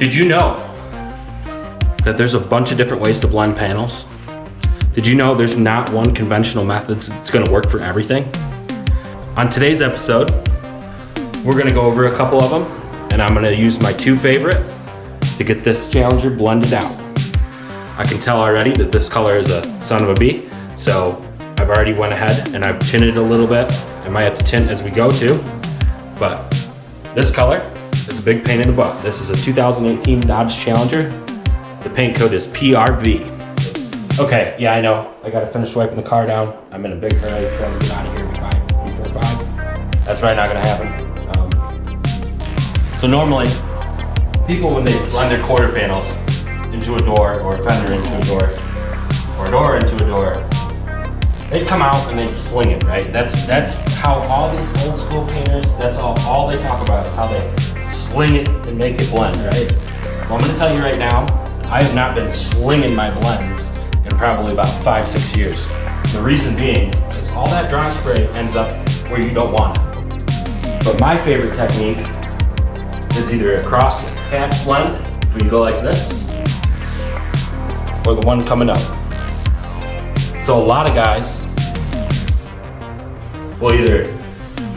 Did you know that there's a bunch of different ways to blend panels? Did you know there's not one conventional method that's gonna work for everything? On today's episode, we're gonna go over a couple of them, and I'm gonna use my two favorite to get this Challenger blended out. I can tell already that this color is a son of a bee, so I've already went ahead and I've tinted a little bit. I might have to tint as we go too, but this color is a big pain in the butt. This is a 2018 Dodge Challenger. The paint code is PRV. Okay, yeah, I know. I gotta finish wiping the car down. I'm in a big hurry trying to get out of here before 5. That's probably not gonna happen. So normally, people when they blend their quarter panels into a door, or a fender into a door, or a door into a door, they'd come out and they'd sling it, right? That's how all these old school painters, that's all they talk about is how they sling it and make it blend, right? Well, I'm gonna tell you right now, I have not been slinging my blends in probably about 5-6 years. The reason being is all that dry spray ends up where you don't want it. But my favorite technique is either a cross patch blend, where you go like this, or the one coming up. So a lot of guys will either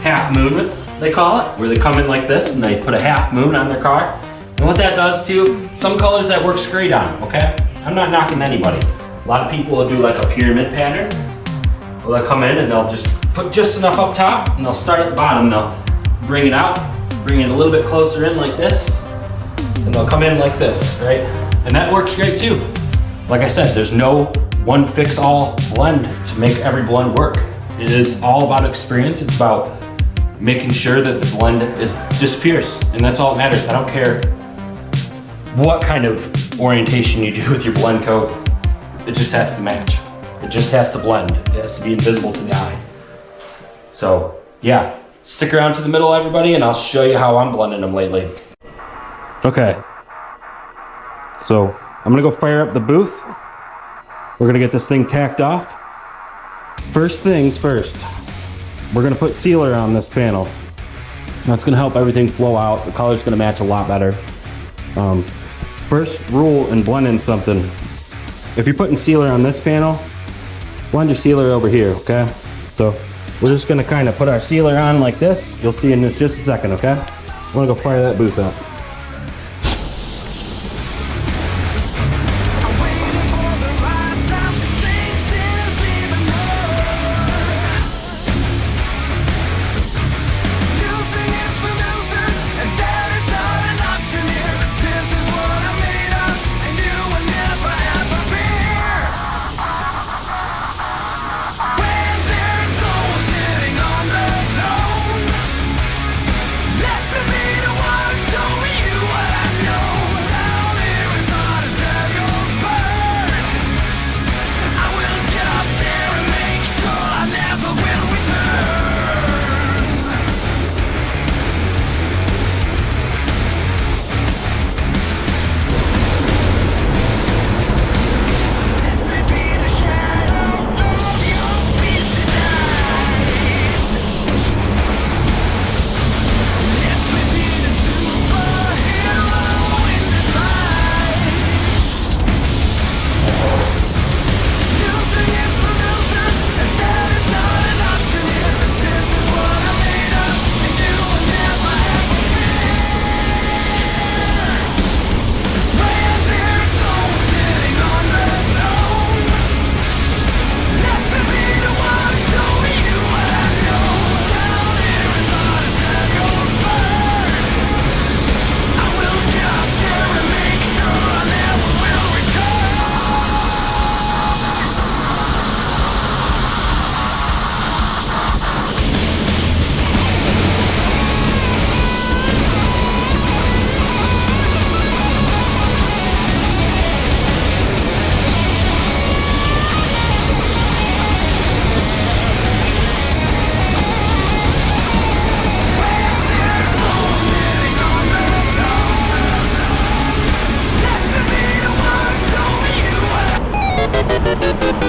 half moon it, they call it, where they come in like this and they put a half moon on their car. And what that does too, some colors that works great on, okay? I'm not knocking anybody. A lot of people will do like a pyramid pattern. Well, they'll come in and they'll just put just enough up top and they'll start at the bottom. They'll bring it out, bring it a little bit closer in like this, and they'll come in like this, right? And that works great too. Like I said, there's no one fix all blend to make every blend work. It is all about experience. It's about making sure that the blend disappears, and that's all that matters. I don't care what kind of orientation you do with your blend coat. It just has to match. It just has to blend. It has to be invisible to the eye. So yeah, stick around to the middle, everybody, and I'll show you how I'm blending them lately. Okay, so I'm gonna go fire up the booth. We're gonna get this thing tacked off. First things first, we're gonna put sealer on this panel. That's gonna help everything flow out. The color's gonna match a lot better. First rule in blending something, if you're putting sealer on this panel, blend your sealer over here, okay? So we're just gonna kind of put our sealer on like this. You'll see in just a second, okay? I'm gonna go fire that booth up.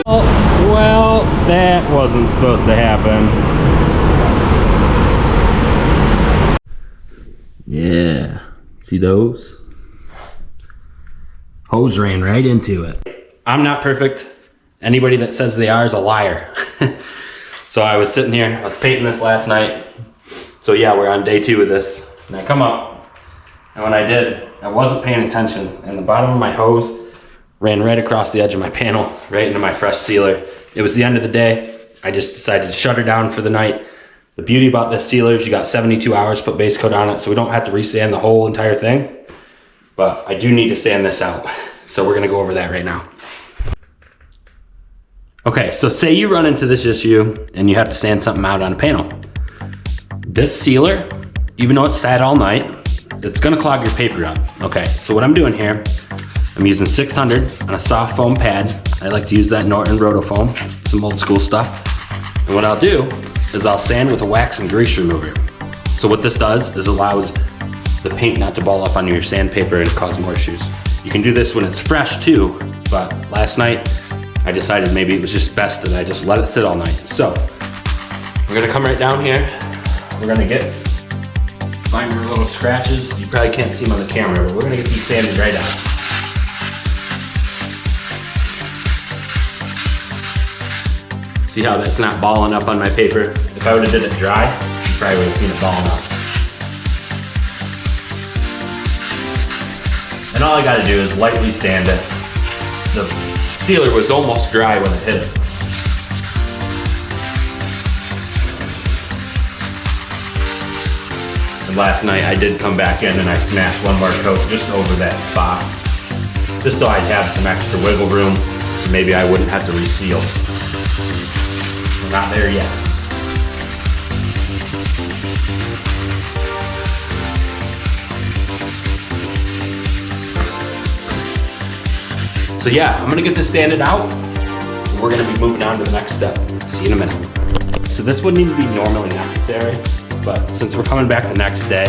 Well, that wasn't supposed to happen. Yeah, see those? Hose ran right into it. I'm not perfect. Anybody that says they are is a liar. So I was sitting here, I was painting this last night. So yeah, we're on day 2 of this. And I come up, and when I did, I wasn't paying attention, and the bottom of my hose ran right across the edge of my panel, right into my fresh sealer. It was the end of the day. I just decided to shut her down for the night. The beauty about this sealer is you got 72 hours to put base coat on it, so we don't have to resand the whole entire thing. But I do need to sand this out. So we're gonna go over that right now. Okay, so say you run into this issue and you have to sand something out on a panel. This sealer, even though it's sat all night, it's gonna clog your paper up. Okay, so what I'm doing here, I'm using 600 on a soft foam pad. I like to use that Norton Rotofoam, some old school stuff. And what I'll do is I'll sand with a wax and grease remover. So what this does is allows the paint not to ball up on your sandpaper and cause more issues. You can do this when it's fresh too, but last night I decided maybe it was just best that I just let it sit all night. So we're gonna come right down here. We're gonna find your little scratches. You probably can't see them on the camera, but we're gonna get these sanded right out. See how that's not balling up on my paper? If I would've did it dry, you probably would've seen it balling up. And all I gotta do is lightly sand it. The sealer was almost dry when it hit it. And last night I did come back in and I smashed one more coat just over that spot. Just so I'd have some extra wiggle room, so maybe I wouldn't have to reseal. We're not there yet. So yeah, I'm gonna get this sanded out. We're gonna be moving on to the next step. See you in a minute. So this wouldn't even be normally necessary, but since we're coming back the next day,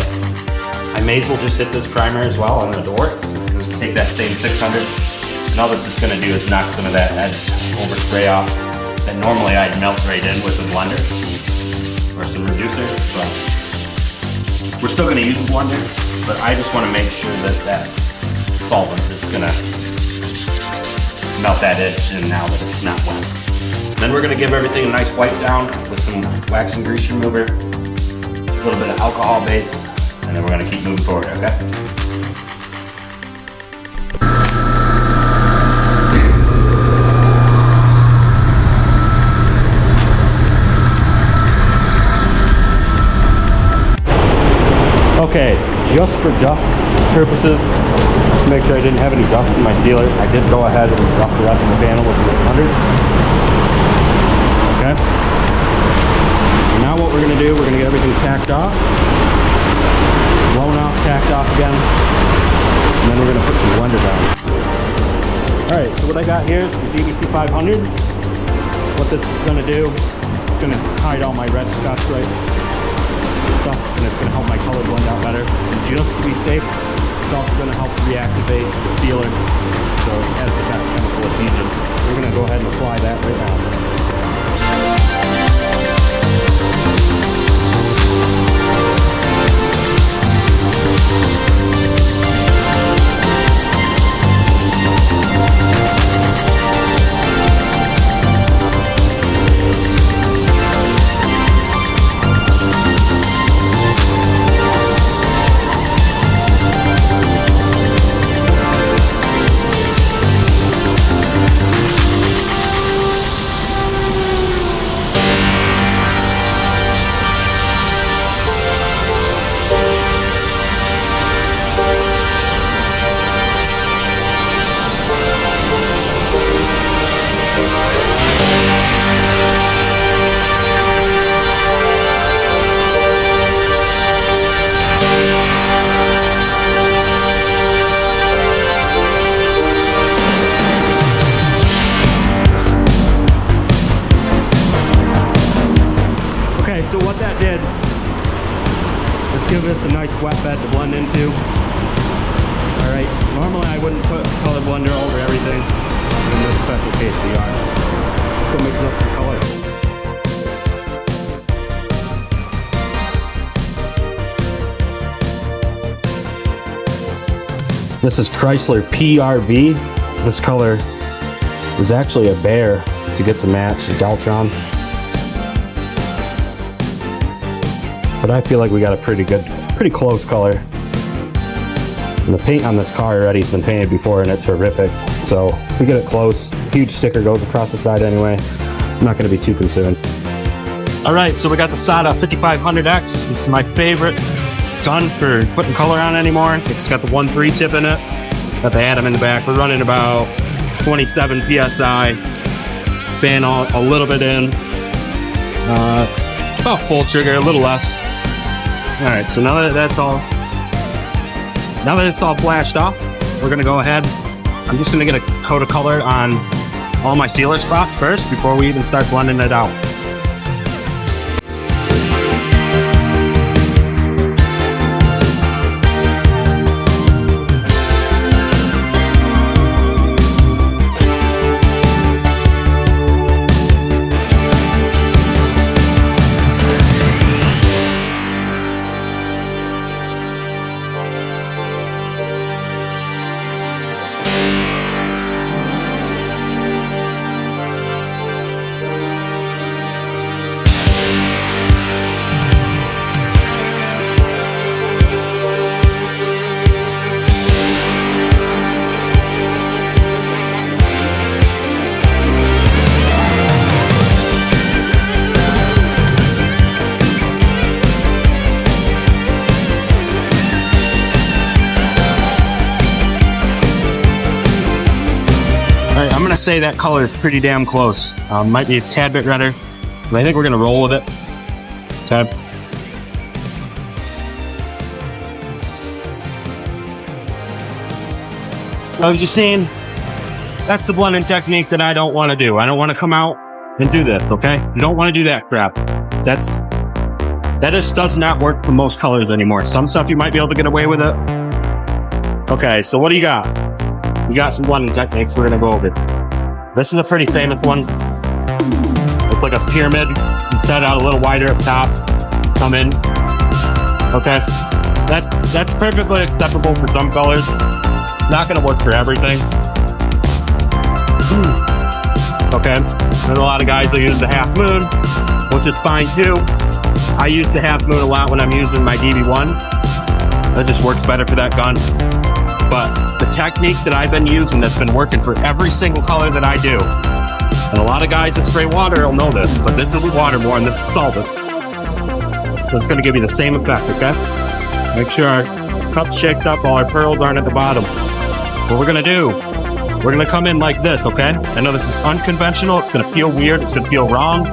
I may as well just hit this primer as well on the door. Just take that same 600. And all this is gonna do is knock some of that edge overspray off that normally I'd melt right in with a blender or some reducer, but we're still gonna use a blender, but I just wanna make sure that that solvent is gonna melt that edge in now that it's not wet. Then we're gonna give everything a nice wipe down with some wax and grease remover, a little bit of alcohol base, and then we're gonna keep moving forward, okay? Okay, just for dust purposes, just to make sure I didn't have any dust in my sealer, I did go ahead and stuff the rest of the panel with 800. Okay. And now what we're gonna do, we're gonna get everything tacked off, blown off, tacked off again, and then we're gonna put some blender down. All right, so what I got here is the DBC 500. What this is gonna do, it's gonna hide all my red scotch stuff, and it's going to help my color blend out better. And just to be safe, it's also going to help reactivate the sealer so it has the best chemical adhesion. We're going to go ahead and apply that right now. So what that did is give us a nice wet bed to blend into. Alright, normally I wouldn't put color blender over everything. In this special case we are. Let's go mix up some color. This is Chrysler PRV. This color is actually a bear to get to match the Deltron. But I feel like we got a pretty close color. And the paint on this car already has been painted before and it's horrific. So if we get it close, huge sticker goes across the side anyway. I'm not gonna be too concerned. All right, so we got the SATA 5500X. This is my favorite gun for putting color on anymore. This has got the 1.3 tip in it. Got the atom in the back. We're running about 27 PSI. Fan a little bit in. About full trigger, a little less. All right, so now that it's all flashed off, we're gonna go ahead. I'm just gonna get a coat of color on all my sealer spots first before we even start blending it out. I'm gonna say that color is pretty damn close. Might be a tad bit redder, but I think we're gonna roll with it. Okay. So as you've seen, that's the blending technique that I don't want to do. I don't want to come out and do this, okay? You don't want to do that crap. That just does not work for most colors anymore. Some stuff you might be able to get away with it. Okay, so what do you got? We got some blending techniques we're gonna go over. This is a pretty famous one. Looks like a pyramid. Set out a little wider up top. Come in. Okay. That's perfectly acceptable for some colors. Not gonna work for everything. Okay. There's a lot of guys that use the half moon, which is fine too. I use the half moon a lot when I'm using my DB1. That just works better for that gun. But the technique that I've been using that's been working for every single color that I do, and a lot of guys that spray water will know this, but this isn't waterborne, this is solvent. So it's gonna give you the same effect, okay? Make sure our cup's shaked up while our pearls aren't at the bottom. What we're gonna do, we're gonna come in like this, okay? I know this is unconventional, it's gonna feel weird, it's gonna feel wrong.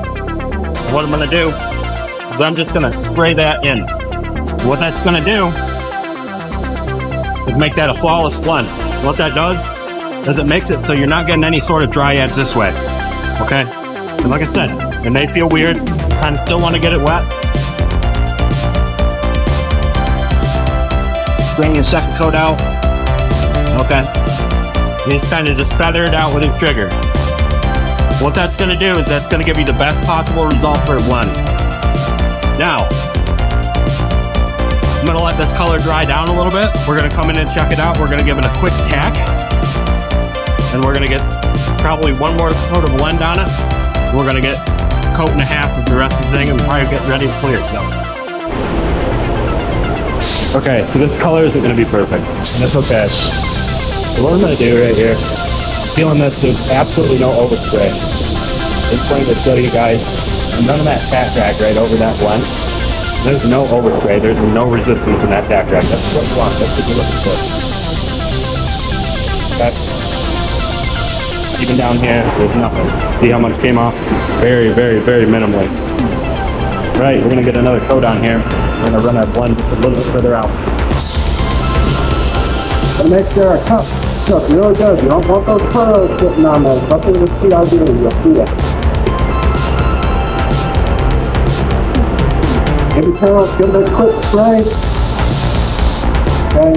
What I'm gonna do is I'm just gonna spray that in. What that's gonna do is make that a flawless blend. What that does is it makes it so you're not getting any sort of dry edge this way, okay? And like I said, it may feel weird, kind of still want to get it wet. Bring your second coat out, okay? You just kind of just feather it out with your trigger. What that's going to do is that's going to give you the best possible result for a blend. Now, I'm gonna let this color dry down a little bit. We're gonna come in and check it out. We're gonna give it a quick tack. And we're gonna get probably one more coat of blend on it. We're gonna get a coat and a half of the rest of the thing and probably get ready to clear. Okay, so this color isn't gonna be perfect. And that's okay. So what I'm gonna do right here, feeling this, there's absolutely no overspray. Just going to show you guys, none of that tack rack right over that blend. There's no overspray, there's no resistance in that tack rack. That's what you want, that's what you're looking for. Okay. Even down here, there's nothing. See how much came off? Very, very, very minimally. Right, we're gonna get another coat on here. We're gonna run our blend just a little bit further out. And make sure our cup looks really good. You don't want those pearls sitting on there. Something with PRV, you'll see it. Every pearls, give it a quick spray. Okay,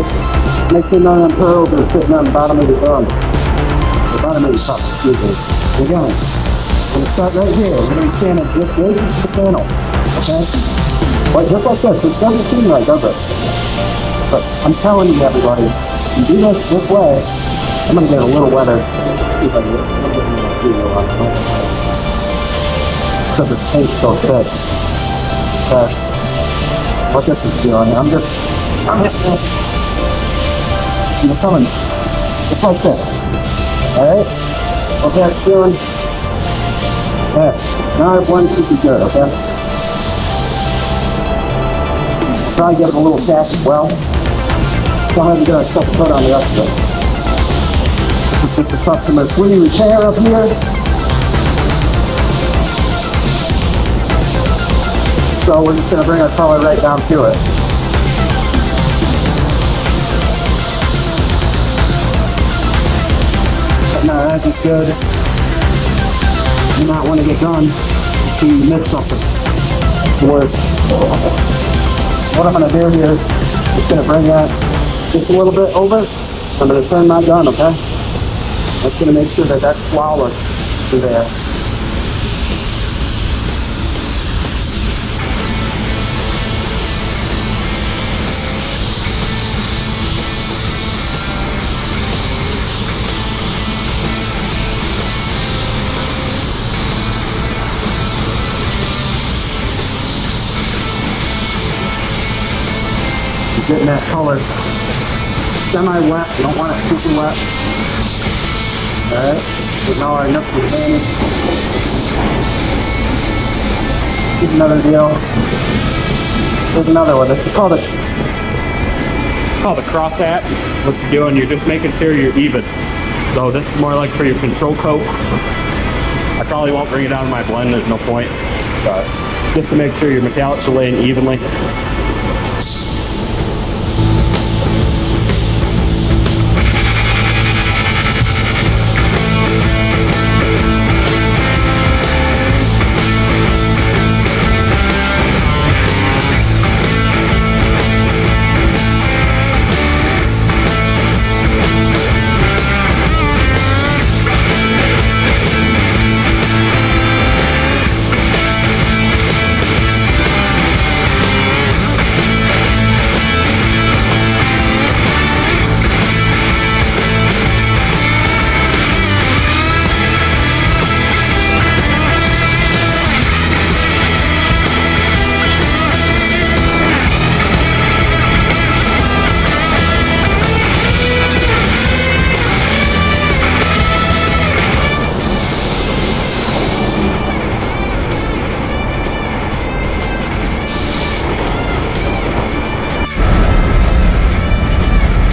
make sure none of them pearls are sitting on the bottom of the gun. The bottom of the cup, excuse me. We're gonna start right here. We're gonna be standing just way to the panel. Okay? Wait, just like this. It doesn't seem right, does it? But I'm telling you, everybody, You do this way. I'm gonna get a little weather. See if I can get a little bit more video on it. Because the tape's so thick. Okay. What this is doing, I'm hitting it. You're coming just like this. Alright? What that's doing. Okay. Now our blend should be good, okay? Try to get it a little tack as well. Go ahead and get a couple foot on the rest of it. This is the customer's free repair up here. So we're just going to bring our color right down to it. Now that is good. You might want to get done so you miss something. Worse. What I'm going to do here is just going to bring that just a little bit over. I'm going to turn my gun, okay? That's going to make sure that that's flawless through there. Getting that color semi-wet, you don't want it super wet. Alright, so now our nip is managed. Here's another deal. Here's another one. It's called a cross hatch. What you're doing, you're just making sure you're even. So this is more like for your control coat. I probably won't bring it out of my blend, there's no point. But just to make sure your metallics are laying evenly.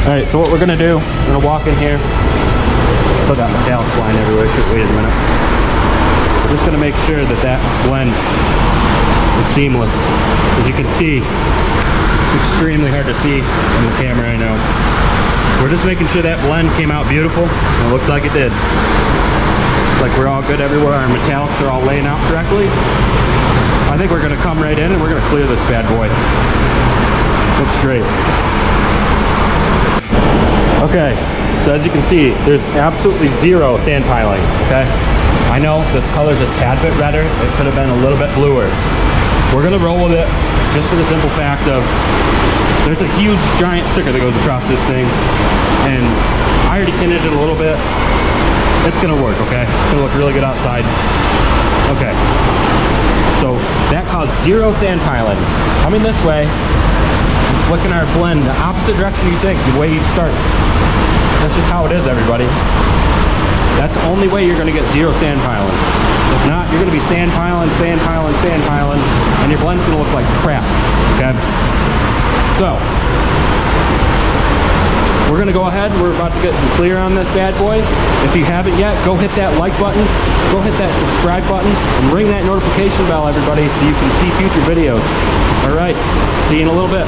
Alright, so what we're going to do, we're going to walk in here. Still got metallic flying everywhere. Wait a minute. We're just going to make sure that that blend is seamless. As you can see, it's extremely hard to see on the camera, I know. We're just making sure that blend came out beautiful. And it looks like it did. It's like we're all good everywhere. Our metallics are all laying out correctly. I think we're going to come right in and we're going to clear this bad boy. Looks great. Okay, so as you can see, there's absolutely zero sand piling, okay? I know this color's a tad bit redder. It could have been a little bit bluer. We're gonna roll with it just for the simple fact of there's a huge giant sticker that goes across this thing, and I already tinted it a little bit. It's gonna work, okay? It's gonna look really good outside. Okay, so that caused zero sand piling. Coming this way, flicking our blend the opposite direction you think, the way you'd start. That's just how it is, everybody. That's the only way you're going to get zero sand piling. If not, you're going to be sand piling, and your blend's going to look like crap, okay? So, we're going to go ahead, we're about to get some clear on this bad boy. If you haven't yet, go hit that like button, go hit that subscribe button, and ring that notification bell, everybody, so you can see future videos. All right, see you in a little bit.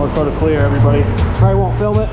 one coat of clear, everybody. Probably won't film it.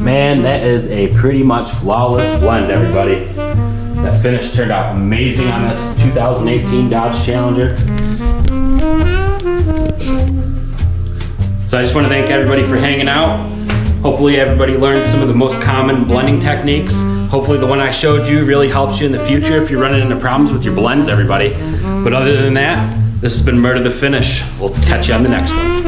Man, that is a pretty much flawless blend, everybody. That finish turned out amazing on this 2018 Dodge Challenger. So I just want to thank everybody for hanging out. Hopefully everybody learned some of the most common blending techniques. Hopefully the one I showed you really helps you in the future if you're running into problems with your blends, everybody. But other than that, this has been Murder the Finish. We'll catch you on the next one.